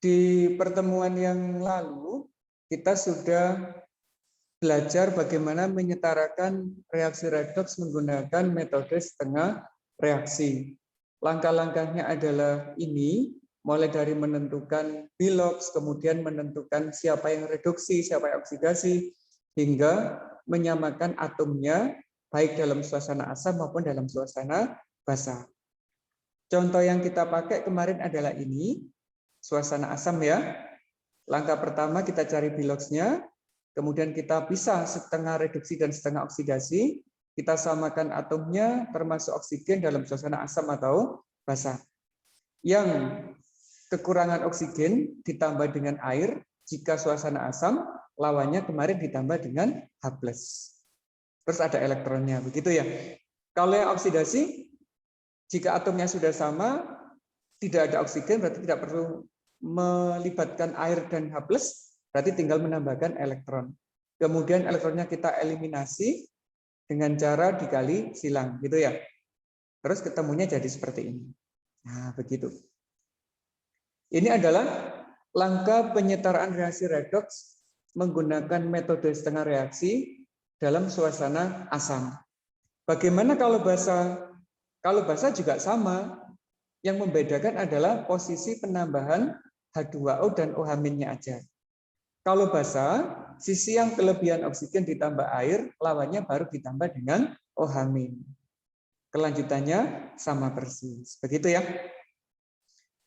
Di pertemuan yang lalu, kita sudah belajar bagaimana menyetarakan reaksi redoks menggunakan metode setengah reaksi. Langkah-langkahnya adalah ini, mulai dari menentukan bilox, kemudian menentukan siapa yang reduksi, siapa yang oksidasi, hingga menyamakan atomnya, baik dalam suasana asam maupun dalam suasana basa. Contoh yang kita pakai kemarin adalah ini, suasana asam ya. Langkah pertama kita cari biloxnya, kemudian kita pisah setengah reduksi dan setengah oksidasi, kita samakan atomnya termasuk oksigen dalam suasana asam atau basa. Yang kekurangan oksigen ditambah dengan air, jika suasana asam, lawannya kemarin ditambah dengan H+. Terus ada elektronnya, begitu ya. Kalau yang oksidasi, jika atomnya sudah sama, tidak ada oksigen, berarti tidak perlu melibatkan air dan H+, berarti tinggal menambahkan elektron. Kemudian elektronnya kita eliminasi dengan cara dikali silang, gitu ya. Terus ketemunya jadi seperti ini. Nah, begitu. Ini adalah langkah penyetaraan reaksi redoks menggunakan metode setengah reaksi dalam suasana asam. Bagaimana kalau basa? Kalau basa juga sama. Yang membedakan adalah posisi penambahan H2O dan OH-nya aja. Kalau basa, sisi yang kelebihan oksigen ditambah air, lawannya baru ditambah dengan OH-. Kelanjutannya sama persis. Begitu ya.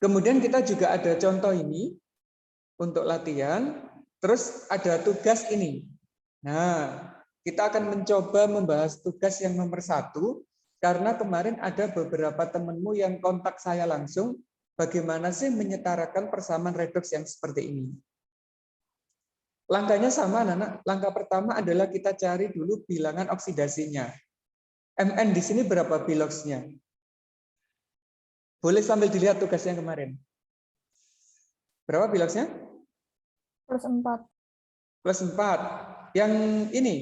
Kemudian kita juga ada contoh ini untuk latihan. Terus ada tugas ini. Nah, kita akan mencoba membahas tugas yang nomor 1, karena kemarin ada beberapa temanmu yang kontak saya langsung, bagaimana sih menyetarakan persamaan redoks yang seperti ini. Langkahnya sama, anak-anak. Langkah pertama adalah kita cari dulu bilangan oksidasinya. Mn di sini berapa biloxnya? Boleh sambil dilihat tugasnya kemarin. Berapa biloxnya? +4. +4. Yang ini?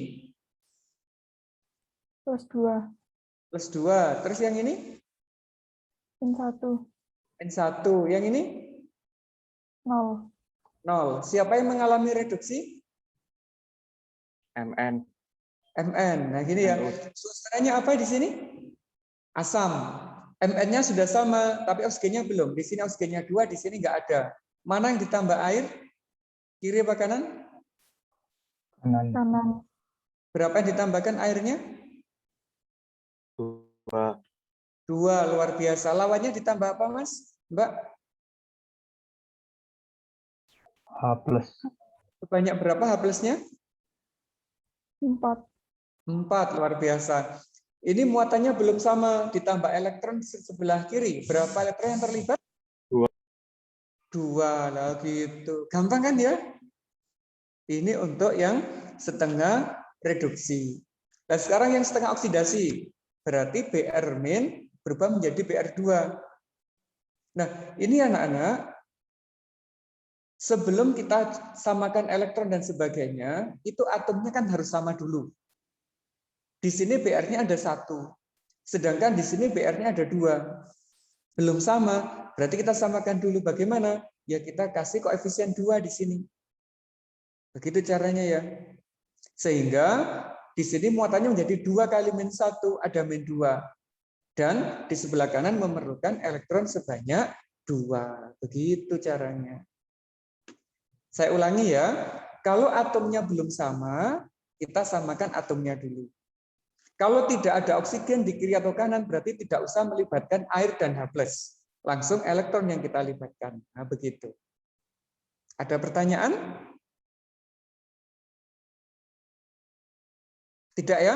+2. +2. Terus yang ini? N1. N1. Yang ini? 0. 0. Siapa yang mengalami reduksi? MN. Mn. Nah, gini ya. Suasananya apa di sini? Asam. Mn-nya sudah sama, tapi oksigennya belum. Di sini oksigennya 2, di sini nggak ada. Mana yang ditambah air? Kiri apa kanan? Kanan. Berapa yang ditambahkan airnya? 2. 2, luar biasa. Lawannya ditambah apa, Mas? Mbak? H+. Sebanyak berapa H+-nya? 4. 4, luar biasa. Ini muatannya belum sama, ditambah elektron sebelah kiri. Berapa elektron yang terlibat? 2 lah gitu. Gampang kan ya? Ini untuk yang setengah reduksi. Nah, sekarang yang setengah oksidasi. Berarti Br- berubah menjadi Br2. Nah, ini anak-anak, sebelum kita samakan elektron dan sebagainya, itu atomnya kan harus sama dulu. Di sini Br-nya ada 1. Sedangkan di sini Br-nya ada 2. Belum sama, berarti kita samakan dulu. Bagaimana? Ya kita kasih koefisien 2 di sini. Begitu caranya ya. Sehingga di sini muatannya menjadi 2 kali -1, ada -2. Dan di sebelah kanan memerlukan elektron sebanyak 2. Begitu caranya. Saya ulangi ya. Kalau atomnya belum sama, kita samakan atomnya dulu. Kalau tidak ada oksigen di kiri atau kanan, berarti tidak usah melibatkan air dan H+. Langsung elektron yang kita libatkan. Nah, begitu. Ada pertanyaan? Tidak ya?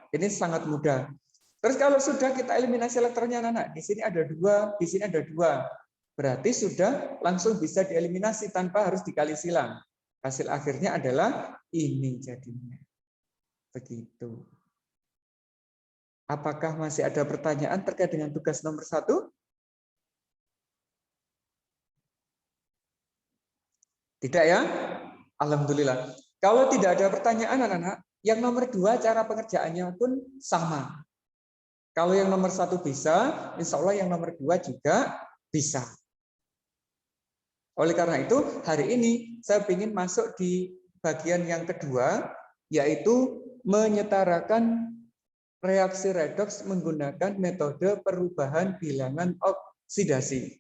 Ini sangat mudah. Terus kalau sudah kita eliminasi elektronnya, anak-anak, di sini ada 2, di sini ada 2. Berarti sudah langsung bisa dieliminasi tanpa harus dikali silang. Hasil akhirnya adalah ini jadinya. Begitu. Apakah masih ada pertanyaan terkait dengan tugas nomor 1? Tidak ya? Alhamdulillah. Kalau tidak ada pertanyaan, anak-anak, yang nomor 2 cara pengerjaannya pun sama. Kalau yang nomor 1 bisa, insya Allah yang nomor 2 juga bisa. Oleh karena itu, hari ini saya ingin masuk di bagian yang kedua, yaitu menyetarakan reaksi redoks menggunakan metode perubahan bilangan oksidasi.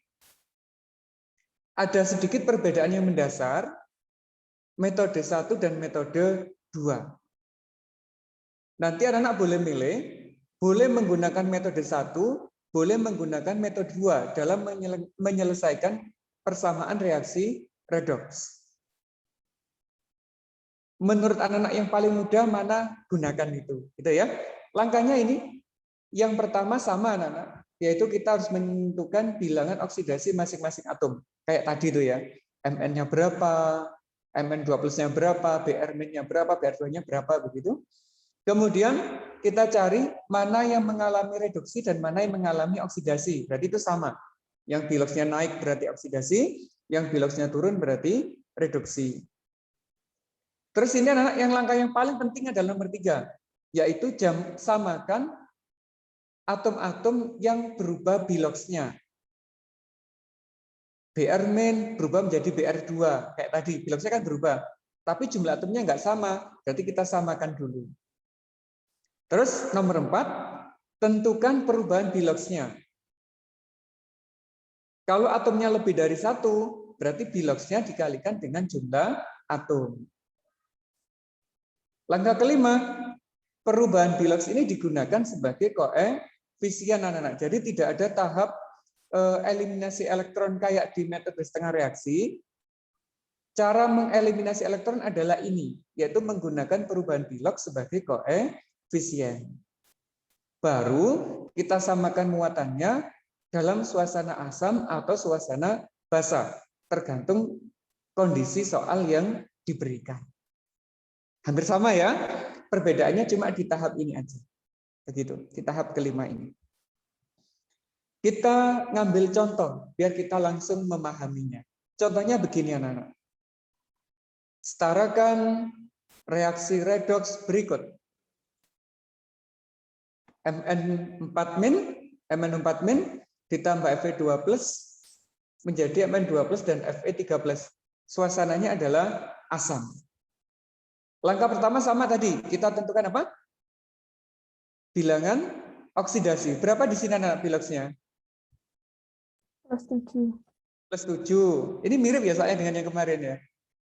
Ada sedikit perbedaan yang mendasar, metode 1 dan metode 2. Nanti anak-anak boleh milih, boleh menggunakan metode 1, boleh menggunakan metode 2 dalam menyelesaikan persamaan reaksi redoks. Menurut anak-anak yang paling mudah mana gunakan itu, gitu ya. Langkahnya ini, yang pertama sama anak-anak, yaitu kita harus menentukan bilangan oksidasi masing-masing atom. Kayak tadi tuh ya, Mn-nya berapa, Mn2+-nya berapa, Br-nya berapa, Br2-nya berapa, begitu. Kemudian kita cari mana yang mengalami reduksi dan mana yang mengalami oksidasi. Berarti itu sama. Yang biloxnya naik berarti oksidasi, yang biloxnya turun berarti reduksi. Terus ini anak yang langkah yang paling penting adalah nomor 3, yaitu samakan atom-atom yang berubah biloxnya. Br- berubah menjadi Br2, kayak tadi, biloxnya kan berubah. Tapi jumlah atomnya nggak sama, berarti kita samakan dulu. Terus nomor 4, tentukan perubahan biloxnya. Kalau atomnya lebih dari 1, berarti biloxnya dikalikan dengan jumlah atom. Langkah kelima, perubahan bilox ini digunakan sebagai koefisien anak-anak. Jadi tidak ada tahap eliminasi elektron kayak di metode setengah reaksi. Cara mengeliminasi elektron adalah ini, yaitu menggunakan perubahan bilox sebagai koefisien. Baru kita samakan muatannya dalam suasana asam atau suasana basa, tergantung kondisi soal yang diberikan. Hampir sama ya, perbedaannya cuma di tahap ini aja. Begitu, di tahap kelima ini. Kita ngambil contoh, biar kita langsung memahaminya. Contohnya begini anak-anak. Setarakan reaksi redoks berikut. Mn4- ditambah Fe2+ menjadi Mn2+ dan Fe3+. Suasananya adalah asam. Langkah pertama sama tadi, kita tentukan apa? Bilangan oksidasi. Berapa di sini anak biloxnya? +7. +7. Ini mirip ya soalnya dengan yang kemarin ya.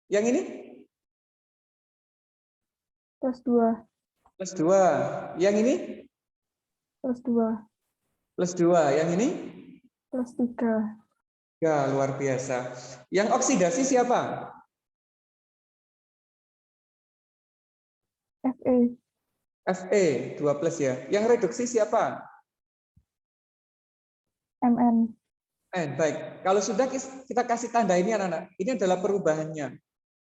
Yang ini? +2. +2. Yang ini? +2. +2. Yang ini? +3. Ya, luar biasa. Yang oksidasi siapa? Fe. Fe, 2+ ya. Yang reduksi siapa? Mn. Baik. Kalau sudah kita kasih tanda ini anak-anak. Ini adalah perubahannya.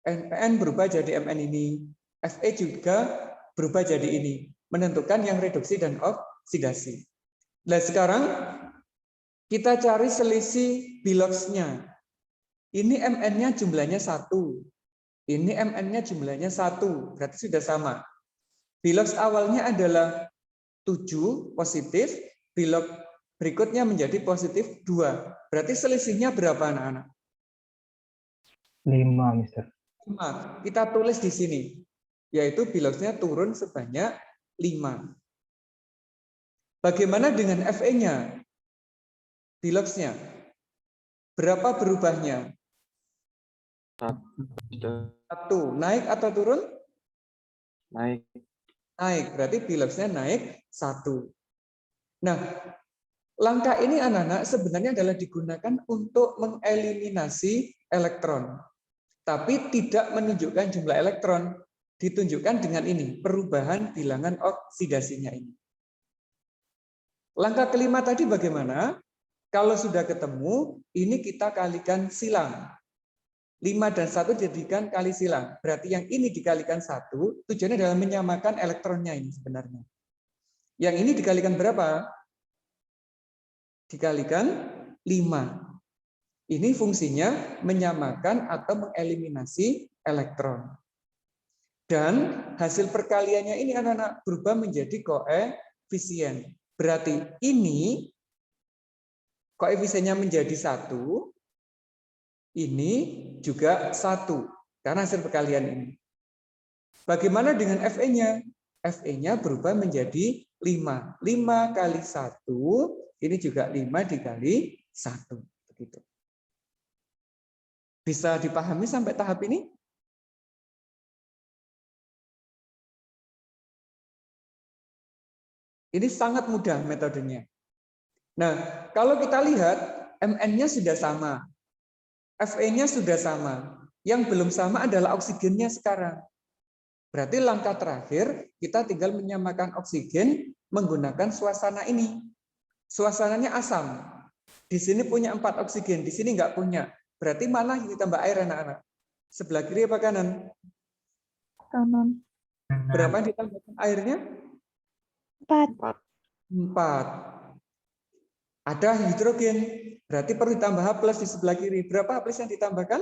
Mn berubah jadi Mn ini. Fe juga berubah jadi ini. Menentukan yang reduksi dan oksidasi. Nah, sekarang kita cari selisih biloxnya. Ini Mn-nya jumlahnya 1. Ini Mn-nya jumlahnya 1. Berarti sudah sama. Bilox awalnya adalah 7 positif, bilox berikutnya menjadi positif 2. Berarti selisihnya berapa anak-anak? 5, Mister. 5. Kita tulis di sini. Yaitu biloxnya turun sebanyak 5. Bagaimana dengan Fe-nya? Biloxnya. Berapa berubahnya? 1. Naik atau turun? Naik. Naik. Berarti biloxnya naik 1. Nah, langkah ini anak-anak sebenarnya adalah digunakan untuk mengeliminasi elektron. Tapi tidak menunjukkan jumlah elektron. Ditunjukkan dengan ini, perubahan bilangan oksidasinya ini. Langkah kelima tadi bagaimana? Kalau sudah ketemu, ini kita kalikan silang. 5 dan 1 dijadikan kali silang. Berarti yang ini dikalikan 1, tujuannya adalah menyamakan elektronnya ini sebenarnya. Yang ini dikalikan berapa? Dikalikan 5. Ini fungsinya menyamakan atau mengeliminasi elektron. Dan hasil perkaliannya ini anak-anak berubah menjadi koefisien. Berarti ini koefisiennya menjadi 1, Ini juga 1, karena hasil perkalian ini. Bagaimana dengan Fe-nya? Fe-nya berubah menjadi 5. 5 kali 1, ini juga 5 dikali 1. Begitu. Bisa dipahami sampai tahap ini? Ini sangat mudah metodenya. Nah, kalau kita lihat, Mn-nya sudah sama. Fe-nya sudah sama. Yang belum sama adalah oksigennya sekarang. Berarti langkah terakhir, kita tinggal menyamakan oksigen menggunakan suasana ini. Suasananya asam. Di sini punya 4 oksigen, di sini nggak punya. Berarti mana yang ditambah air, anak-anak? Sebelah kiri apa kanan? Kanan. Berapa yang ditambahkan airnya? 4. 4. Ada hidrogen, berarti perlu ditambah H+ di sebelah kiri. Berapa H+ yang ditambahkan?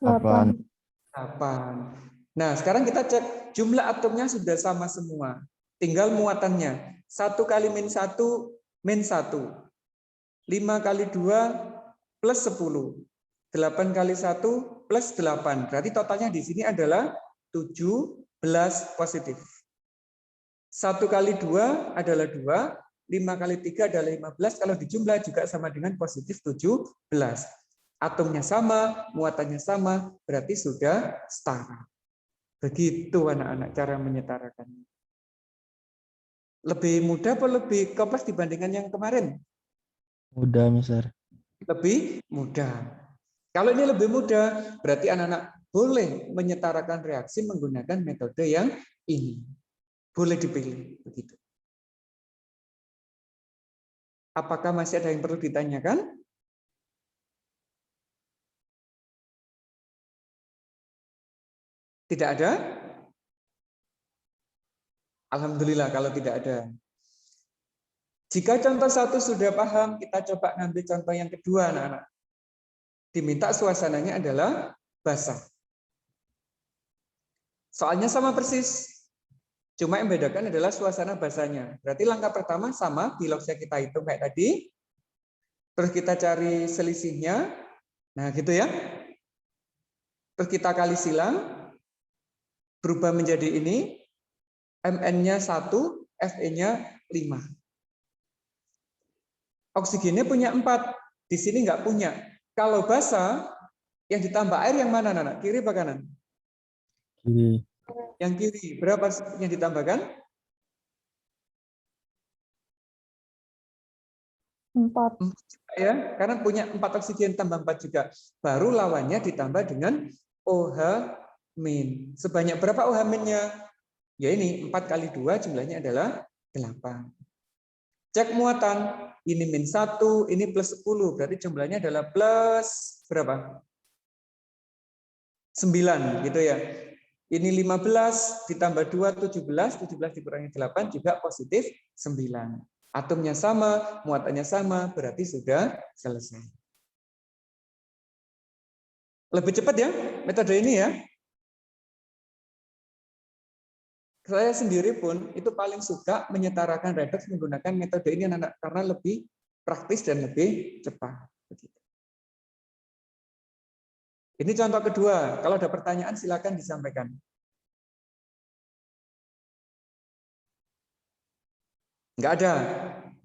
8. 8. Nah, sekarang kita cek jumlah atomnya sudah sama semua. Tinggal muatannya. 1 kali min 1, min 1. 5 kali 2, plus 10. 8 kali 1, plus 8. Berarti totalnya di sini adalah 17 positif. 1 kali 2 adalah 2. 5 kali 3 adalah 15. Kalau dijumlah juga sama dengan positif 17. Atomnya sama, muatannya sama, berarti sudah setara. Begitu anak-anak cara menyetarakannya. Lebih mudah atau lebih kompleks dibandingkan yang kemarin? Mudah, Mister. Lebih mudah. Kalau ini lebih mudah, berarti anak-anak boleh menyetarakan reaksi menggunakan metode yang ini. Boleh dipilih. Begitu. Apakah masih ada yang perlu ditanyakan? Tidak ada? Alhamdulillah kalau tidak ada. Jika contoh 1 sudah paham, kita coba ngambil contoh yang kedua, anak-anak. Diminta suasananya adalah basah. Soalnya sama persis. Cuma yang membedakan adalah suasana basahnya. Berarti langkah pertama sama, biloxnya kita hitung kayak tadi. Terus kita cari selisihnya. Nah, gitu ya. Terus kita kali silang. Berubah menjadi ini. Mn-nya 1, Fe-nya 5. Oksigennya punya 4. Di sini nggak punya. Kalau basah, yang ditambah air yang mana, anak? Kiri apa kanan? Kiri. Yang kiri. Berapa yang ditambahkan? 4. Ya, karena punya 4 oksigen tambah 4 juga. Baru lawannya ditambah dengan OH-. Sebanyak berapa OH-nya? Ya ini, 4 kali 2 jumlahnya adalah 8. Cek muatan. Ini min 1, ini plus 10. Berarti jumlahnya adalah plus berapa? 9 gitu ya. Ini 15 ditambah 2, 17. 17 dikurangi 8 juga positif 9. Atomnya sama, muatannya sama, berarti sudah selesai. Lebih cepat ya metode ini ya. Saya sendiri pun itu paling suka menyetarakan redoks menggunakan metode ini anak-anak, karena lebih praktis dan lebih cepat. Ini contoh kedua. Kalau ada pertanyaan silakan disampaikan. Enggak ada.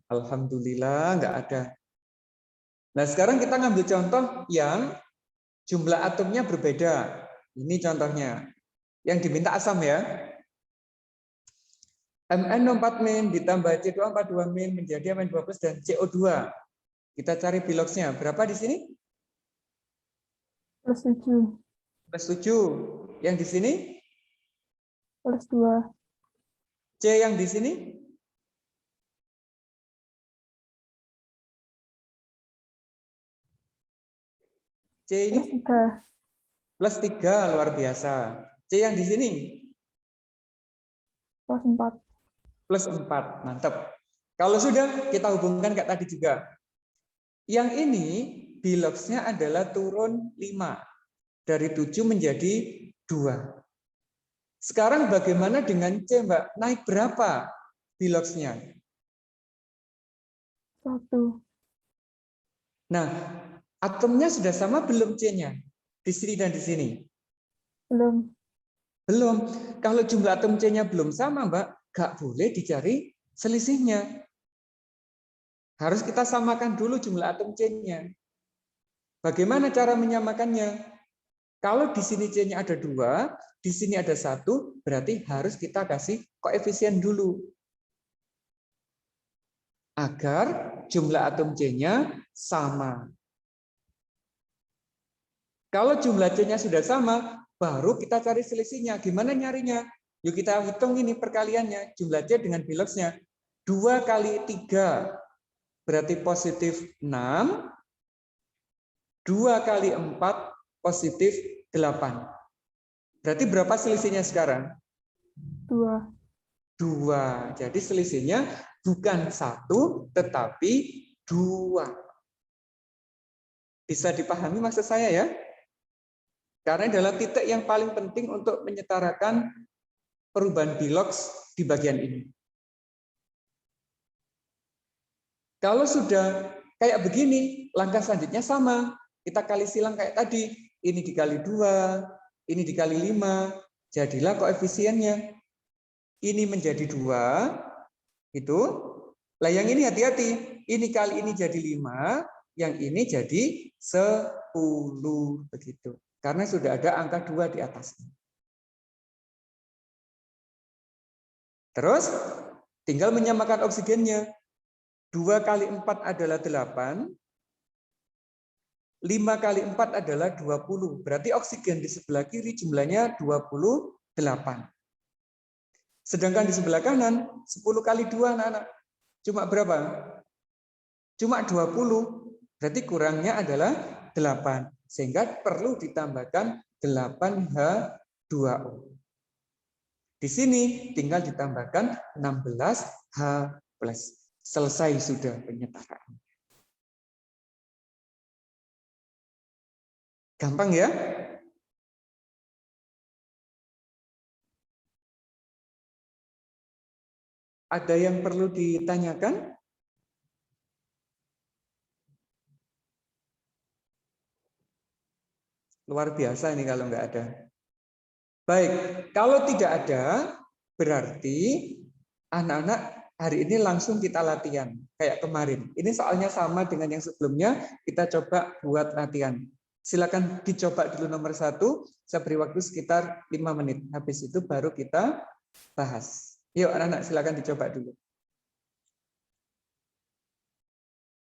Alhamdulillah enggak ada. Nah, sekarang kita ngambil contoh yang jumlah atomnya berbeda. Ini contohnya. Yang diminta asam ya. Mn4- ditambah C242- menjadi Mn2+ dan CO2. Kita cari biloxnya. Berapa di sini? Plus 7. Plus 7. Yang di sini? Plus 2. C yang di sini? C Plus ini? 3. Plus 3, luar biasa. C yang di sini? Plus 4. Plus 4, mantap. Kalau sudah, kita hubungkan kayak tadi juga. Yang ini, biloxnya adalah turun 5. Dari 7 menjadi 2. Sekarang bagaimana dengan C, Mbak? Naik berapa biloxnya? 1. Nah, Atomnya sudah sama belum C-nya? Di sini dan di sini? Belum. Belum. Kalau jumlah atom C-nya belum sama, Mbak, nggak boleh dicari selisihnya. Harus kita samakan dulu jumlah atom C-nya. Bagaimana cara menyamakannya? Kalau di sini C-nya ada 2, di sini ada 1, berarti harus kita kasih koefisien dulu. Agar jumlah atom C-nya sama. Kalau jumlah C-nya sudah sama, baru kita cari selisihnya. Gimana nyarinya? Yuk kita hitung ini perkaliannya. Jumlah C dengan biloxnya. 2 kali 3 berarti positif 6. 2 kali 4 positif 8. Berarti berapa selisihnya sekarang? 2. 2. Jadi selisihnya bukan 1, tetapi 2. Bisa dipahami maksud saya ya? Karena adalah titik yang paling penting untuk menyetarakan perubahan bilox di bagian ini. Kalau sudah kayak begini, langkah selanjutnya sama. Kita kali silang kayak tadi. Ini dikali 2, ini dikali 5. Jadilah koefisiennya. Ini menjadi 2. Itu. Lah yang ini hati-hati. Ini kali ini jadi 5. Yang ini jadi 10. Begitu. Karena sudah ada angka 2 di atasnya. Terus tinggal menyamakan oksigennya. 2 kali 4 adalah 8. 5 kali 4 adalah 20. Berarti oksigen di sebelah kiri jumlahnya 28. Sedangkan di sebelah kanan 10 kali 2 anak-anak. Cuma berapa? Cuma 20. Berarti kurangnya adalah 8. Sehingga perlu ditambahkan 8H2O. Di sini tinggal ditambahkan 16H+. Selesai sudah penyetaraan. Gampang ya? Ada yang perlu ditanyakan? Luar biasa ini kalau nggak ada. Baik, kalau tidak ada, berarti anak-anak hari ini langsung kita latihan. Kayak kemarin. Ini soalnya sama dengan yang sebelumnya, kita coba buat latihan. Silakan dicoba dulu nomor 1, saya beri waktu sekitar 5 menit. Habis itu baru kita bahas. Yuk anak-anak silakan dicoba dulu.